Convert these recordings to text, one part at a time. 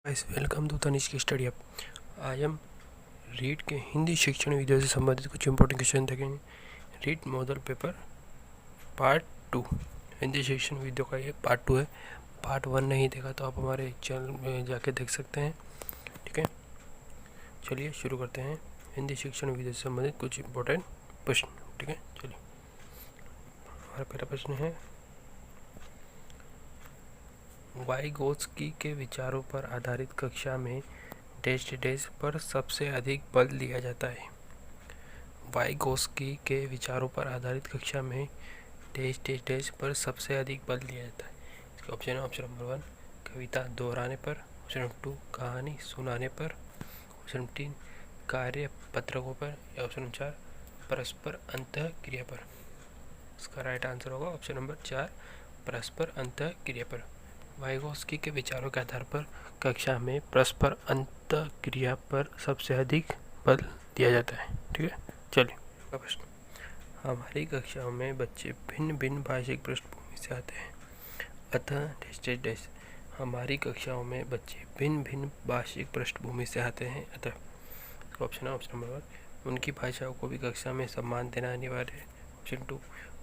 Guys, welcome to Tanish की study app. आज हम रीड के हिंदी शिक्षण वीडियो से संबंधित कुछ इंपॉर्टेंट क्वेश्चन देखेंगे। Read model paper part 2 Hindi शिक्षण वीडियो का ये पार्ट 2 है। पार्ट 1 नहीं देखा तो आप हमारे चैनल में जाके देख सकते हैं। ठीक है, चलिए शुरू करते हैं हिंदी शिक्षण वीडियो से संबंधित कुछ इंपॉर्टेंट प्रश्न। ठीक है, चलिए हमारा पहला प्रश्न है, वाइगोत्स्की के विचारों पर आधारित कक्षा में डैश डैश पर सबसे अधिक बल दिया जाता है। वाइगोत्स्की के विचारों पर आधारित कक्षा में डैश डैश डैश पर सबसे अधिक बल दिया जाता है। इसका ऑप्शन है ऑप्शन नंबर 1 कविता दोहराने पर, ऑप्शन नंबर 2 कहानी सुनाने पर, ऑप्शन नंबर 3 कार्य पत्रकों पर, या ऑप्शन नंबर 4 परस्पर अंतः क्रिया पर। इसका राइट आंसर होगा ऑप्शन नंबर 4 परस्पर अंतः क्रिया पर। वाइगोत्स्की के विचारों के आधार पर कक्षा में परस्पर अंतःक्रिया पर सबसे अधिक बल दिया जाता है। ठीक है, चलिए प्रश्न, हमारी कक्षाओं में बच्चे भिन्न भिन्न भाषिक पृष्ठभूमि से आते हैं, अतः डैश डैश डैश। हमारी कक्षाओं में बच्चे भिन्न भिन्न भाषिक पृष्ठभूमि से आते हैं, अतः ऑप्शन है ऑप्शन नंबर 1 उनकी भाषाओं को भी कक्षा में सम्मान देना अनिवार्य है, ऑप्शन 2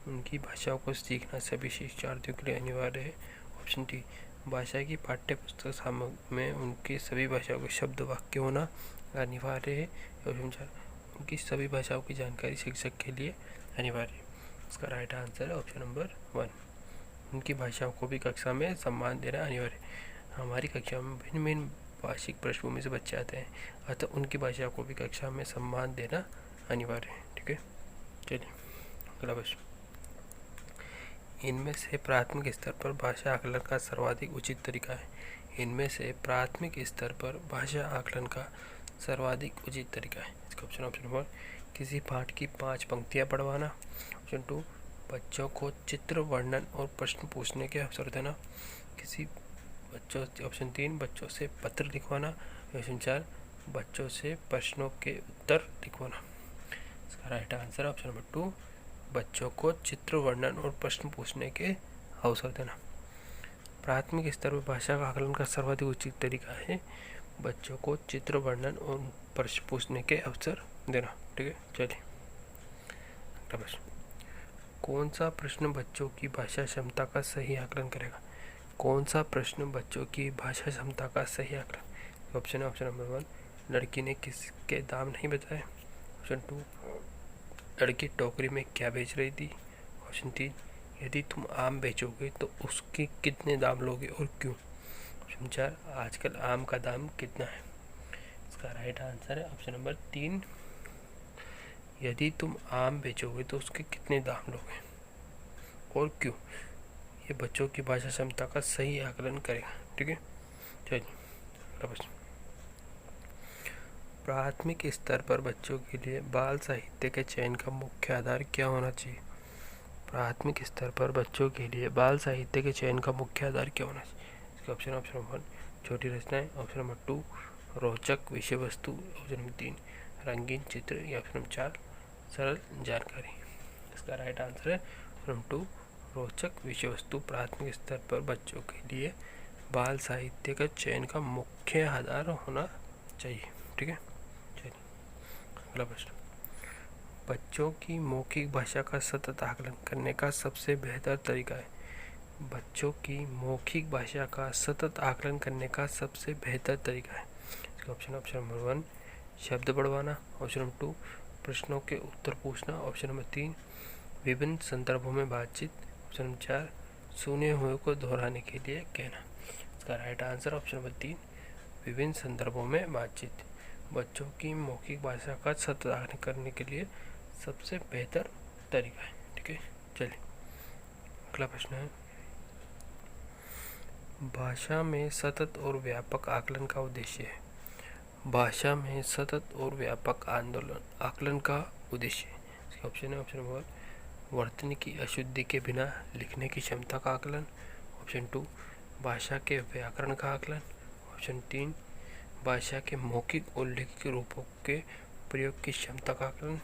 उनकी भाषाओं को सीखना सभी शिक्षार्थियों के लिए अनिवार्य है, ऑप्शन 3 भाषा की पाठ्य पुस्तक सामग्री में उनकी सभी भाषाओं के शब्द वाक्य होना अनिवार्य है, ऑप्शन 4 उनकी सभी भाषाओं की जानकारी शिक्षक के लिए अनिवार्य है। इसका राइट आंसर है ऑप्शन नंबर 1 उनकी भाषाओं को भी कक्षा में सम्मान देना अनिवार्य है। हमारी कक्षा में भिन्न भिन्न भाषिक पृष्ठभूमि से बच्चे आते हैं, अतः उनकी भाषा को भी कक्षा में सम्मान देना अनिवार्य है। ठीक है, चलिए अगला प्रश्न, इनमें से प्राथमिक स्तर पर भाषा आकलन का सर्वाधिक उचित तरीका है। इनमें से प्राथमिक स्तर पर भाषा आकलन का सर्वाधिक उचित तरीका है। इसका ऑप्शन नंबर 1 किसी पाठ की 5 पंक्तियाँ पढ़वाना, ऑप्शन 2 बच्चों को चित्र वर्णन और प्रश्न पूछने के अवसर देना, ऑप्शन 3 बच्चों से पत्र लिखवाना, ऑप्शन 4 बच्चों से प्रश्नों के उत्तर लिखवाना। इसका राइट आंसर ऑप्शन नंबर 2 बच्चों को चित्र वर्णन और प्रश्न पूछने के अवसर देना। प्राथमिक स्तर पर भाषा का आकलन का सर्वाधिक उचित तरीका है बच्चों को चित्र वर्णन और प्रश्न पूछने के अवसर देना। ठीक है, चलिए अगला प्रश्न, कौन सा प्रश्न बच्चों की भाषा क्षमता का सही आकलन करेगा। कौन सा प्रश्न बच्चों की भाषा क्षमता का सही आकलन। ऑप्शन है ऑप्शन नंबर 1 लड़की ने किसके दाम नहीं बताए, ऑप्शन 2 लड़की टोकरी में क्या बेच रही थी, ऑप्शन 3 यदि तुम आम बेचोगे तो उसके कितने दाम लोगे और क्यों, ऑप्शन 4 आजकल आम का दाम कितना है। इसका राइट आंसर है ऑप्शन नंबर 3 यदि तुम आम बेचोगे तो उसके कितने दाम लोगे और क्यों। ये बच्चों की भाषा क्षमता का सही आकलन करेगा। ठीक है, चलिए अगला प्रश्न, प्राथमिक स्तर पर बच्चों के लिए बाल साहित्य के चयन का मुख्य आधार क्या होना चाहिए। प्राथमिक स्तर पर बच्चों के लिए बाल साहित्य के चयन का मुख्य आधार क्या होना चाहिए। इसका ऑप्शन नंबर 1 छोटी रचनाएं, ऑप्शन नंबर 2 रोचक विषय वस्तु, ऑप्शन नंबर 3 रंगीन चित्र, या ऑप्शन नंबर 4 सरल जानकारी। इसका राइट आंसर है ऑप्शन नंबर 2 रोचक विषय वस्तु प्राथमिक स्तर पर बच्चों के लिए बाल साहित्य का चयन का मुख्य आधार होना चाहिए। ठीक है, चलिए अगला प्रश्न, बच्चों की मौखिक भाषा का सतत आकलन करने का सबसे बेहतर तरीका है। बच्चों की मौखिक भाषा का सतत आकलन करने का सबसे बेहतर तरीका है। इसका ऑप्शन नंबर 1 शब्द बढ़वाना, ऑप्शन नंबर 2 प्रश्नों के उत्तर पूछना, ऑप्शन नंबर 3 विभिन्न संदर्भों में बातचीत, ऑप्शन नंबर 4 सुने हुए को दोहराने के लिए कहना। इसका राइट आंसर ऑप्शन नंबर 3 विभिन्न संदर्भों में बातचीत बच्चों की मौखिक भाषा का सतत आकलन करने के लिए सबसे बेहतर तरीका है। ठीक है, चलिए अगला प्रश्न है, भाषा में सतत और व्यापक आकलन का उद्देश्य है। भाषा में सतत और व्यापक आकलन का उद्देश्य है। इसका ऑप्शन है ऑप्शन नंबर 1 वर्तनी की अशुद्धि के बिना लिखने की क्षमता का आकलन, ऑप्शन 2 भाषा के व्याकरण का आकलन, ऑप्शन 3 भाषा के मौखिक और लिखित रूपों के प्रयोग की क्षमता का आकलन,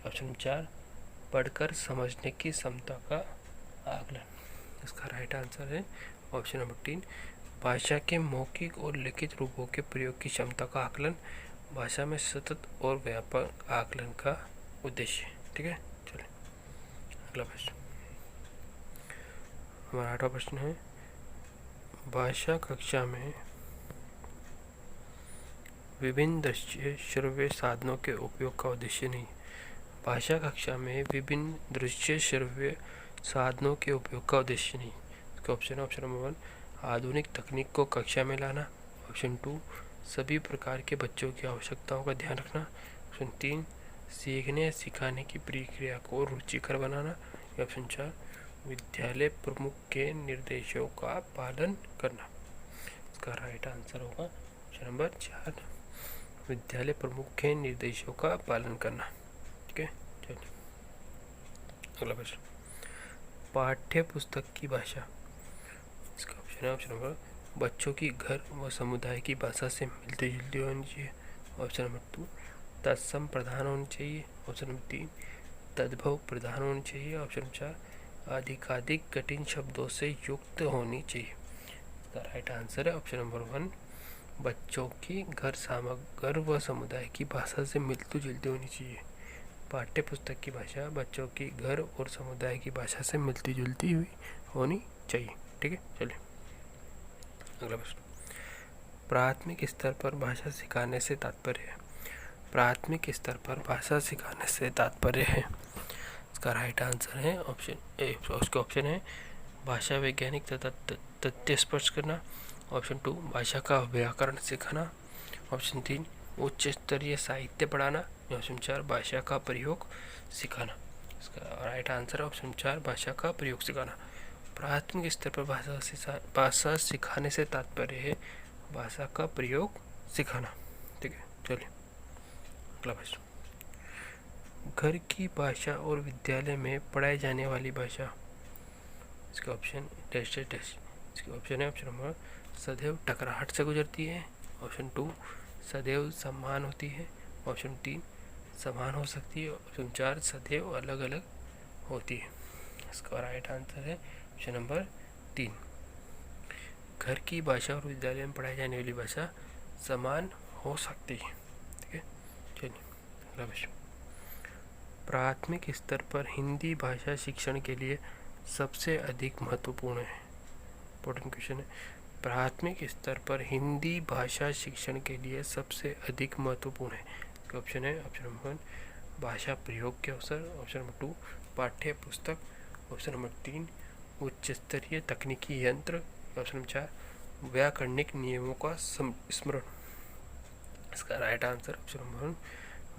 ऑप्शन 4 पढ़कर समझने की क्षमता का आकलन। इसका राइट आंसर है ऑप्शन नंबर 3 भाषा के मौखिक और लिखित रूपों के प्रयोग की क्षमता का आकलन, भाषा में सतत और व्यापक आकलन का उद्देश्य। ठीक है, चलिए अगला प्रश्न। हमारा 8वां प्रश्न है, भाषा कक्षा में विभिन्न दृश्य श्रव्य साधनों के उपयोग का उद्देश्य नहीं। भाषा कक्षा में विभिन्न दृश्य श्रव्य साधनों के उपयोग का उद्देश्य नहीं। इसका ऑप्शन है, ऑप्शन नंबर 1 आधुनिक तकनीक को कक्षा में लाना, ऑप्शन 2 सभी प्रकार के बच्चों की आवश्यकताओं का ध्यान रखना, ऑप्शन 3 सीखने सिखाने की प्रक्रिया को रुचिकर बनाना, ऑप्शन 4 विद्यालय प्रमुख के निर्देशों का पालन करना। इसका राइट आंसर होगा ऑप्शन नंबर 4 विद्यालय प्रमुख के निर्देशों का पालन करना। ठीक है, चलिए अगला प्रश्न, पाठ्य पुस्तक की भाषा। इसका ऑप्शन है, ऑप्शन नंबर बच्चों की घर व समुदाय की भाषा से मिलती जुलती होनी चाहिए, ऑप्शन नंबर 2 तत्सम प्रधान होनी चाहिए, ऑप्शन नंबर 3 तद्भव प्रधान होनी चाहिए, ऑप्शन नंबर 4 अधिकाधिक कठिन शब्दों से युक्त होनी चाहिए। राइट आंसर है ऑप्शन नंबर 1 बच्चों की घर व समुदाय की भाषा से मिलती जुलती होनी चाहिए। पाठ्य पुस्तक की भाषा बच्चों की घर और समुदाय की भाषा से मिलती जुलती हुई होनी चाहिए। ठीक है, चलिए अगला प्रश्न, प्राथमिक स्तर पर भाषा सिखाने से तात्पर्य है। प्राथमिक स्तर पर भाषा सिखाने से तात्पर्य है। इसका राइट आंसर है ऑप्शन ए। उसका ऑप्शन है भाषा वैज्ञानिक तथा तथ्य स्पर्श करना, ऑप्शन 2 भाषा का व्याकरण सिखाना, ऑप्शन 3 उच्च स्तरीय साहित्य पढ़ाना, ऑप्शन 4 भाषा का प्रयोग सिखाना। इसका राइट आंसर है ऑप्शन 4 भाषा का प्रयोग सिखाना। प्राथमिक स्तर पर भाषा सिखाने से तात्पर्य है भाषा का प्रयोग सिखाना। ठीक है, चलिए अगला प्रश्न, घर की भाषा और विद्यालय में पढ़ाई जाने वाली भाषा। इसका ऑप्शन टेस्ट। इसका ऑप्शन है, ऑप्शन नंबर सदैव टकराहट से गुजरती है, ऑप्शन 2 सदैव समान होती है, ऑप्शन 3 समान हो सकती है, ऑप्शन 4 सदैव अलग अलग होती है। इसका राइट आंसर है ऑप्शन नंबर 3 घर की भाषा और विद्यालय में पढ़ाई जाने वाली भाषा समान हो सकती है। ठीक है, चलिए अगला प्रश्न, प्राथमिक स्तर पर हिंदी भाषा शिक्षण के लिए सबसे अधिक महत्वपूर्ण है। इंपॉर्टेंट क्वेश्चन है, प्राथमिक स्तर पर हिंदी भाषा शिक्षण के लिए सबसे अधिक महत्वपूर्ण है। इसका ऑप्शन है, ऑप्शन नंबर 1 भाषा प्रयोग के अवसर, ऑप्शन नंबर 2 पाठ्य पुस्तक, ऑप्शन नंबर 3 उच्च स्तरीय तकनीकी यंत्र, ऑप्शन नंबर 4 व्याकरणिक नियमों का स्मरण। इसका राइट आंसर ऑप्शन नंबर 1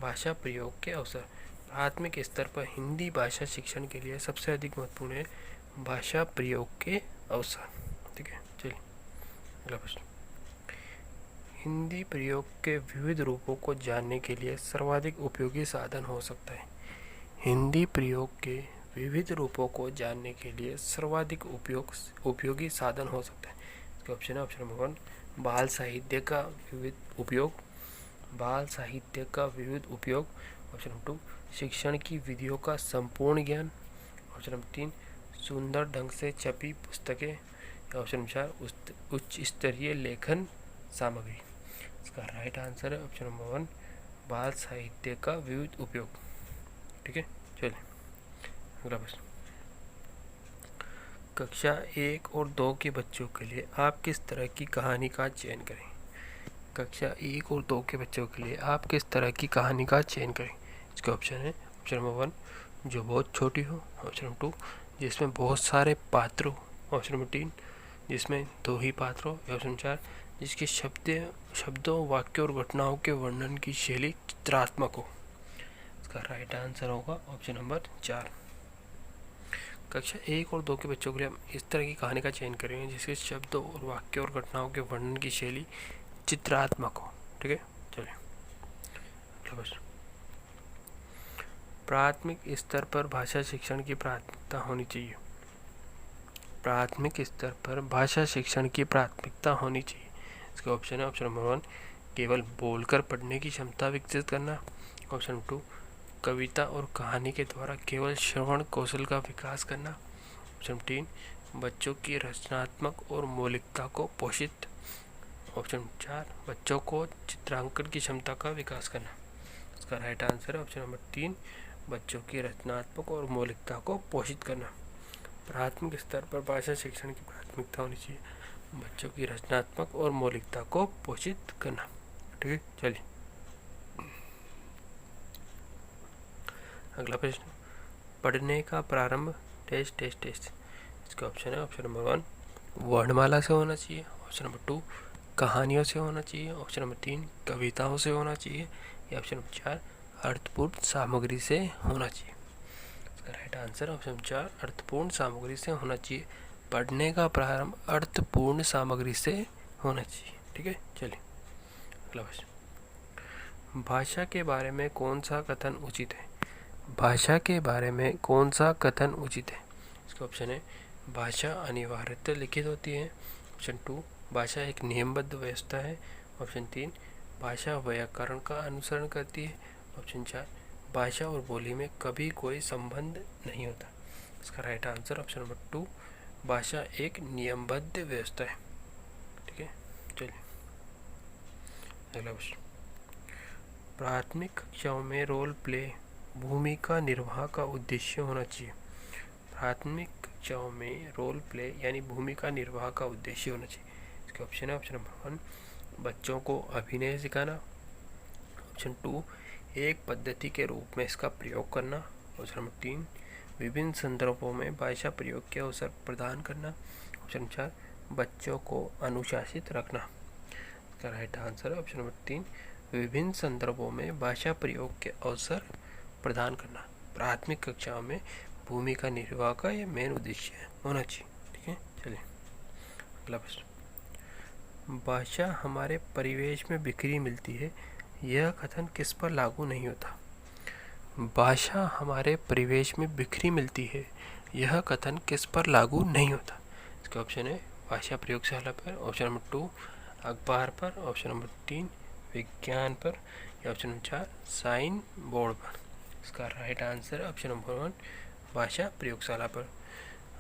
भाषा प्रयोग के अवसर। प्राथमिक स्तर पर हिंदी भाषा शिक्षण के लिए सबसे अधिक महत्वपूर्ण है भाषा प्रयोग के अवसर। ठीक है, चलिए अगला प्रश्न, हिंदी प्रयोग के विविध रूपों को जानने के लिए सर्वाधिक उपयोगी साधन हो सकता है। हिंदी प्रयोग के विविध रूपों को जानने के लिए सर्वाधिक उपयोगी साधन हो सकता है। इसका ऑप्शन है, ऑप्शन नंबर 1 बाल साहित्य का विविध उपयोग, बाल साहित्य का विविध उपयोग, ऑप्शन नंबर 2 शिक्षण की विधियों का संपूर्ण ज्ञान, ऑप्शन नंबर 3 सुंदर ढंग से छपी पुस्तकें, ऑप्शन नंबर 4 उच्च स्तरीय लेखन सामग्री। इसका राइट आंसर है ऑप्शन नंबर 1 बाल साहित्य का विविध उपयोग। ठीक है, चलिए अगला प्रश्न, कक्षा 1 और 2 के बच्चों के लिए आप किस तरह की कहानी का चयन करें। कक्षा 1 और 2 के बच्चों के लिए आप किस तरह की कहानी का चयन करें। इसके ऑप्शन है, ऑप्शन नंबर 1 जो बहुत छोटी हो, ऑप्शन नंबर 2 जिसमें बहुत सारे पात्र हो, ऑप्शन नंबर 3 जिसमें 2 ही पात्र हो, ऑप्शन नंबर 4 जिसके शब्दों वाक्यों और घटनाओं के वर्णन की शैली चित्रात्मक हो। इसका राइट आंसर होगा ऑप्शन नंबर 4। कक्षा 1 और 2 के बच्चों के लिए हम इस तरह की कहानी का चयन करेंगे जिसके शब्दों और वाक्यों और घटनाओं के वर्णन की शैली चित्रात्मक हो। ठीक है, चलिए अगला प्रश्न, प्राथमिक स्तर पर भाषा शिक्षण की प्राथमिकता होनी चाहिए। प्राथमिक स्तर पर भाषा शिक्षण की प्राथमिकता होनी चाहिए। इसका ऑप्शन है, ऑप्शन नंबर 1 केवल बोलकर पढ़ने की क्षमता विकसित करना, ऑप्शन नंबर 2 कविता और कहानी के द्वारा केवल श्रवण कौशल का विकास करना, ऑप्शन नंबर 3 बच्चों की रचनात्मक और मौलिकता को पोषित। ऑप्शन 4, बच्चों को चित्रांकन की क्षमता का विकास करना। इसका राइट आंसर है ऑप्शन नंबर 3, बच्चों की रचनात्मक और मौलिकता को पोषित करना। प्राथमिक स्तर पर भाषा शिक्षण की प्राथमिकता होनी चाहिए बच्चों की रचनात्मक और मौलिकता को पोषित करना। ठीक है, चलिए अगला प्रश्न, पढ़ने का प्रारंभ टेस्ट टेस्ट टेस्ट। इसका ऑप्शन है ऑप्शन नंबर 1, वर्णमाला से होना चाहिए। ऑप्शन नंबर 2, कहानियों से होना चाहिए। ऑप्शन नंबर 3, कविताओं से होना चाहिए। या ऑप्शन नंबर 4, अर्थपूर्ण सामग्री से होना चाहिए। इसका राइट आंसर ऑप्शन 4, अर्थपूर्ण सामग्री से होना चाहिए। पढ़ने का प्रारंभ अर्थपूर्ण सामग्री से होना चाहिए। ठीक है, चलिए अगला प्रश्न, भाषा के बारे में कौन सा कथन उचित है। भाषा के बारे में कौन सा कथन उचित है। इसका ऑप्शन है, भाषा अनिवार्यतः लिखित होती है। ऑप्शन 2, भाषा एक नियमबद्ध व्यवस्था है। ऑप्शन 3, भाषा व्याकरण का अनुसरण करती है। ऑप्शन 4, भाषा और बोली में कभी कोई संबंध नहीं होता। इसका राइट आंसर ऑप्शन नंबर 2, भाषा एक नियमबद्ध व्यवस्था है। ठीक है, चलिए अगला प्रश्न, प्राथमिक कक्षाओं में रोल प्ले भूमिका निर्वाह का उद्देश्य होना चाहिए। प्राथमिक कक्षाओं में रोल प्ले यानी भूमिका निर्वाह का उद्देश्य होना चाहिए। इसके ऑप्शन है ऑप्शन नंबर 1, बच्चों को अभिनय सिखाना। ऑप्शन 2, एक पद्धति के रूप में इसका प्रयोग करना। ऑप्शन नंबर 3, विभिन्न संदर्भों में भाषा प्रयोग के अवसर प्रदान करना। ऑप्शन 4, बच्चों को अनुशासित रखना। इसका राइट आंसर है ऑप्शन नंबर 3, विभिन्न संदर्भों में भाषा प्रयोग के अवसर प्रदान करना। प्राथमिक कक्षाओं में भूमिका निर्वाह का यह मेन उद्देश्य होना चाहिए। ठीक है, चलिए अगला प्रश्न, भाषा हमारे परिवेश में बिखरी मिलती है, यह कथन किस पर लागू नहीं होता। भाषा हमारे परिवेश में बिखरी मिलती है, यह कथन किस पर लागू नहीं होता। इसका ऑप्शन है, भाषा प्रयोगशाला पर। ऑप्शन नंबर 2, अखबार पर। ऑप्शन नंबर 3, विज्ञान पर। या ऑप्शन नंबर 4, साइन बोर्ड पर। इसका राइट आंसर है ऑप्शन नंबर 1, भाषा प्रयोगशाला पर।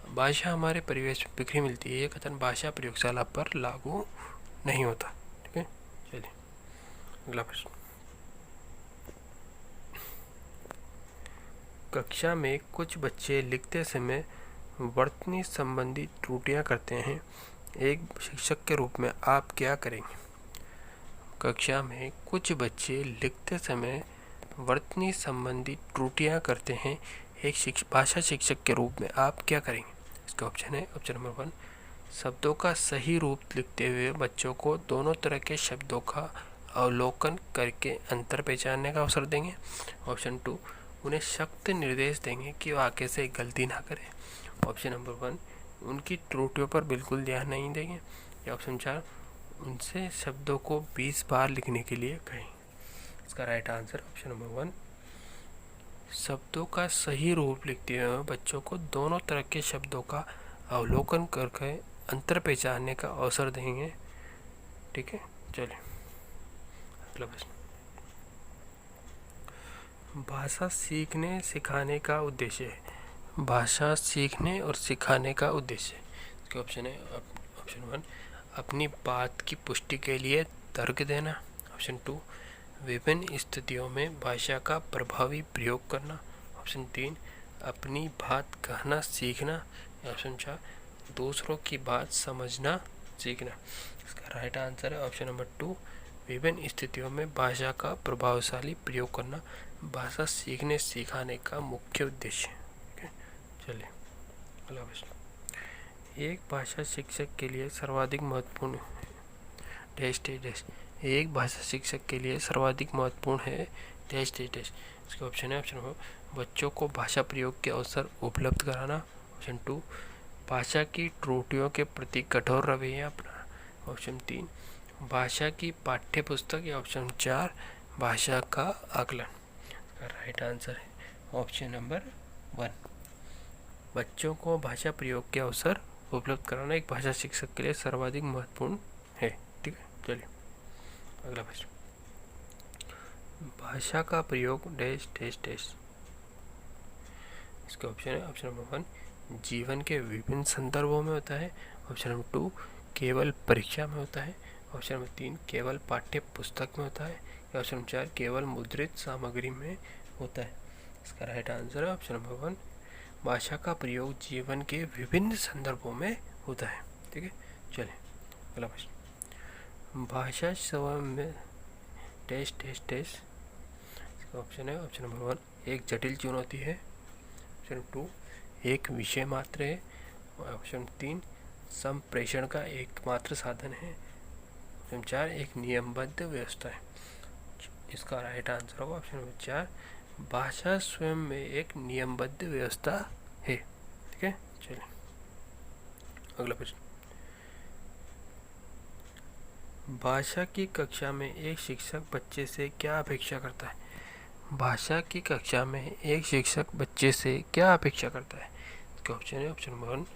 भाषा हमारे परिवेश में बिखरी मिलती है, यह कथन भाषा प्रयोगशाला पर लागू नहीं होता। ठीक है, चलिए अगला प्रश्न, कक्षा में कुछ बच्चे लिखते समय वर्तनी संबंधी त्रुटियां करते हैं, एक शिक्षक के रूप में आप क्या करेंगे। कक्षा में कुछ बच्चे लिखते समय वर्तनी संबंधी त्रुटियां करते हैं, एक भाषा शिक्षक के रूप में आप क्या करेंगे। इसका ऑप्शन है ऑप्शन नंबर 1, शब्दों का सही रूप लिखते हुए बच्चों को दोनों तरह के शब्दों का अवलोकन करके अंतर पहचानने का अवसर देंगे। ऑप्शन 2, उन्हें सख्त निर्देश देंगे कि वो आगे से गलती ना करें। ऑप्शन नंबर 1, उनकी त्रुटियों पर बिल्कुल ध्यान नहीं देंगे। या ऑप्शन 4, उनसे शब्दों को 20 बार लिखने के लिए कहें। इसका राइट आंसर ऑप्शन नंबर 1, शब्दों का सही रूप लिखते हुए बच्चों को दोनों तरह के शब्दों का अवलोकन करके अंतर पहचानने का अवसर देंगे। ठीक है, चलिए अगला प्रश्न, भाषा सीखने सिखाने का उद्देश्य है। भाषा सीखने और सिखाने का उद्देश्य। इसके ऑप्शन है ऑप्शन 1, अपनी बात की पुष्टि के लिए तर्क देना। ऑप्शन 2, विभिन्न स्थितियों में भाषा का प्रभावी प्रयोग करना। ऑप्शन 3, अपनी बात कहना सीखना। ऑप्शन 4, दूसरों की बात समझना सीखना। इसका राइट आंसर है ऑप्शन नंबर 2, विभिन्न स्थितियों में भाषा का प्रभावशाली प्रयोग करना भाषा सीखने सिखाने का मुख्य उद्देश्य है। चलिए अगला प्रश्न, एक भाषा शिक्षक के लिए सर्वाधिक महत्वपूर्ण एक भाषा शिक्षक के लिए सर्वाधिक महत्वपूर्ण है इसके ऑप्शन है ऑप्शन 1, बच्चों को भाषा प्रयोग के अवसर उपलब्ध कराना। ऑप्शन 2, भाषा की त्रुटियों के प्रति कठोर रवैया अपनाना। ऑप्शन 3, भाषा की पाठ्य पुस्तक। या ऑप्शन 4, भाषा का आकलन। इसका राइट आंसर है ऑप्शन नंबर 1, बच्चों को भाषा प्रयोग के अवसर उपलब्ध कराना एक भाषा शिक्षक के लिए सर्वाधिक महत्वपूर्ण है। ठीक है, चलिए अगला प्रश्न, भाषा का प्रयोग इसके ऑप्शन है ऑप्शन नंबर 1, जीवन के विभिन्न संदर्भों में होता है। ऑप्शन नंबर 2 केवल परीक्षा में होता है। ऑप्शन नंबर 3 केवल पाठ्य पुस्तक में होता है। या ऑप्शन नंबर 4 केवल मुद्रित सामग्री में होता है। इसका राइट आंसर है ऑप्शन नंबर 1, भाषा का प्रयोग जीवन के विभिन्न संदर्भों में होता है। ठीक है, चलिए अगला प्रश्न। भाषा स्वयं में टेस्ट इसका ऑप्शन है ऑप्शन नंबर 1 एक जटिल चुनौती है। ऑप्शन 2 एक विषय मात्र है। ऑप्शन 3 संप्रेषण का एकमात्र साधन है। ऑप्शन 4 एक नियमबद्ध व्यवस्था है। इसका राइट आंसर होगा ऑप्शन नंबर 4, भाषा स्वयं में एक नियमबद्ध व्यवस्था है। ठीक है, चलिए अगला प्रश्न। भाषा की कक्षा में एक शिक्षक बच्चे से क्या अपेक्षा करता है? भाषा की कक्षा में एक शिक्षक बच्चे से क्या अपेक्षा करता है? इसका ऑप्शन है ऑप्शन नंबर 1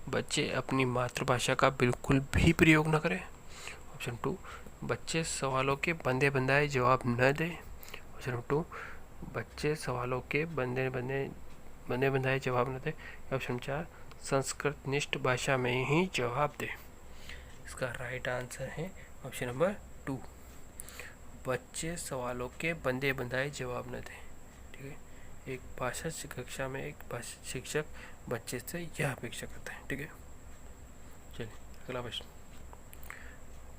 बच्चे अपनी मातृभाषा का बिल्कुल भी प्रयोग न करें। ऑप्शन 2 बच्चे सवालों के बंधे बंधाए जवाब न दें। ऑप्शन नंबर 2 बच्चे सवालों के बंधे बंधाए जवाब न दें। ऑप्शन 4 संस्कृतनिष्ठ भाषा में ही जवाब दें। इसका राइट आंसर है ऑप्शन नंबर 2, बच्चे सवालों के बंधे बंधाए जवाब न दें। ठीक है, एक भाषा कक्षा में एक भाषा शिक्षक बच्चे से यह अपेक्षा करता है। ठीक है, चलिए अगला प्रश्न।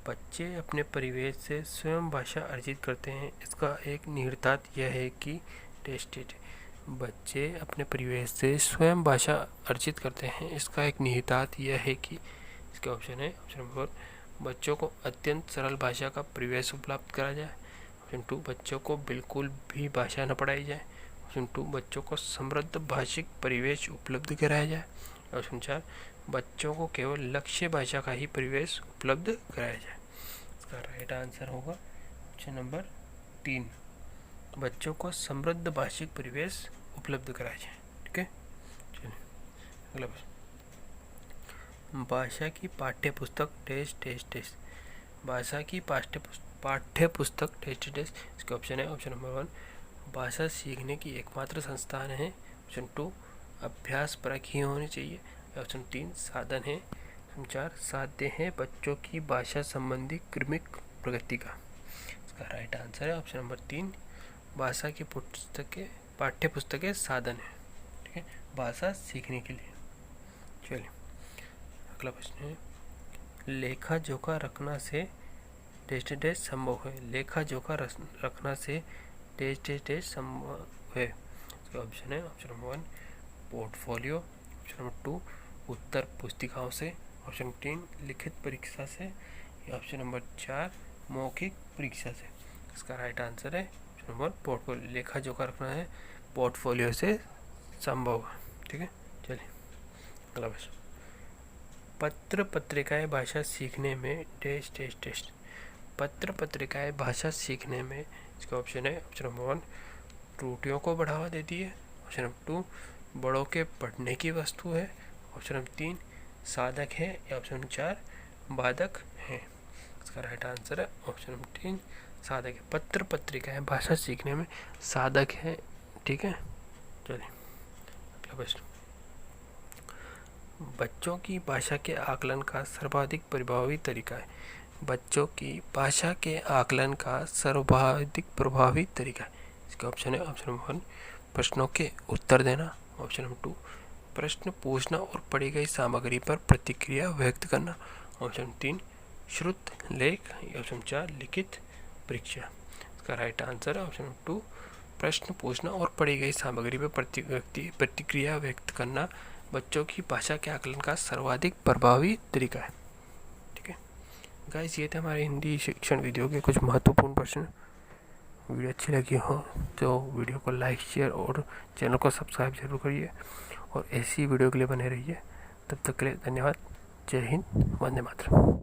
बच्चे अपने परिवेश से स्वयं भाषा अर्जित करते हैं। इसका एक निहितार्थ यह है कि टेस्टेड बच्चे अपने परिवेश से स्वयं भाषा अर्जित करते हैं। इसका एक निहितार्थ यह है कि इसका ऑप्शन है ऑप्शन नंबर 4 बच्चों को अत्यंत सरल भाषा का परिवेश उपलब्ध करा जाए। ऑप्शन 2 बच्चों को बिल्कुल भी भाषा न पढ़ाई जाए। ऑप्शन 2 बच्चों को समृद्ध भाषिक परिवेश उपलब्ध कराया जाए। ऑप्शन 4 बच्चों को केवल लक्ष्य भाषा का ही परिवेश उपलब्ध कराया जाए। इसका राइट आंसर होगा ऑप्शन नंबर 3, बच्चों को समृद्ध भाषिक परिवेश उपलब्ध कराया जाए। ठीक है, चलिए अगला प्रश्न। भाषा की पाठ्य पुस्तक टेस्ट भाषा की पाठ्य पुस्तक टेस्ट इसका ऑप्शन है ऑप्शन नंबर 1 भाषा सीखने की एकमात्र संस्थान है। ऑप्शन 2 अभ्यास परक ही होनी चाहिए। ऑप्शन 3 साधन है। ऑप्शन 4 साध्य है बच्चों की भाषा संबंधी क्रमिक प्रगति का। इसका राइट आंसर है ऑप्शन नंबर 3 भाषा की पाठ्य पुस्तकें साधन है। ठीक है, भाषा सीखने के लिए। चलिए अगला प्रश्न है, लेखा जोखा रखना से टेस्ट संभव है। लेखा जोखा रखना से टेस्ट संभव है। इसका ऑप्शन है option number 1 portfolio. Option number 2 उत्तर पुस्तिकाओं से। ऑप्शन नंबर 3 लिखित परीक्षा से। या ऑप्शन नंबर 4 मौखिक परीक्षा से। इसका राइट आंसर है ऑप्शन नंबर पोर्टफोलियो। लेखा जोखा रखना है पोर्टफोलियो से संभव है। ठीक है, चलिए अगला प्रश्न। पत्र पत्रिकाएं भाषा सीखने में टेस्ट पत्र पत्रिकाएं भाषा सीखने में इसका ऑप्शन है ऑप्शन नंबर 1 त्रुटियों को बढ़ावा देती है। ऑप्शन नंबर 2 बड़ों के पढ़ने की वस्तु है। ऑप्शन नंबर 3 साधक है। या ऑप्शन नंबर 4 बाधक है। इसका राइट आंसर है ऑप्शन नंबर 3 साधक है। पत्र पत्रिकाएं भाषा सीखने में साधक है। ठीक है, चलिए अगला प्रश्न। बच्चों की भाषा के आकलन का सर्वाधिक प्रभावी तरीका है। बच्चों की भाषा के आकलन का सर्वाधिक प्रभावी तरीका है। इसका ऑप्शन है ऑप्शन नंबर 1 प्रश्नों के उत्तर देना। ऑप्शन नंबर 2 प्रश्न पूछना और पढ़ी गई सामग्री पर प्रतिक्रिया व्यक्त करना। ऑप्शन नंबर 3 श्रुत लेख। ऑप्शन नंबर 4 लिखित परीक्षा। इसका राइट आंसर है ऑप्शन नंबर 2 प्रश्न पूछना और पढ़ी गई सामग्री पर प्रतिक्रिया व्यक्त करना बच्चों की भाषा के आकलन का सर्वाधिक प्रभावी तरीका है। ठीक है गाइस, ये थे हमारे हिंदी शिक्षण वीडियो के कुछ महत्वपूर्ण प्रश्न। वीडियो अच्छी लगी हो तो वीडियो को लाइक शेयर और चैनल को सब्सक्राइब जरूर करिए और ऐसी वीडियो के लिए बने रहिए। तब तक के लिए धन्यवाद। जय हिंद, वंदे मातरम।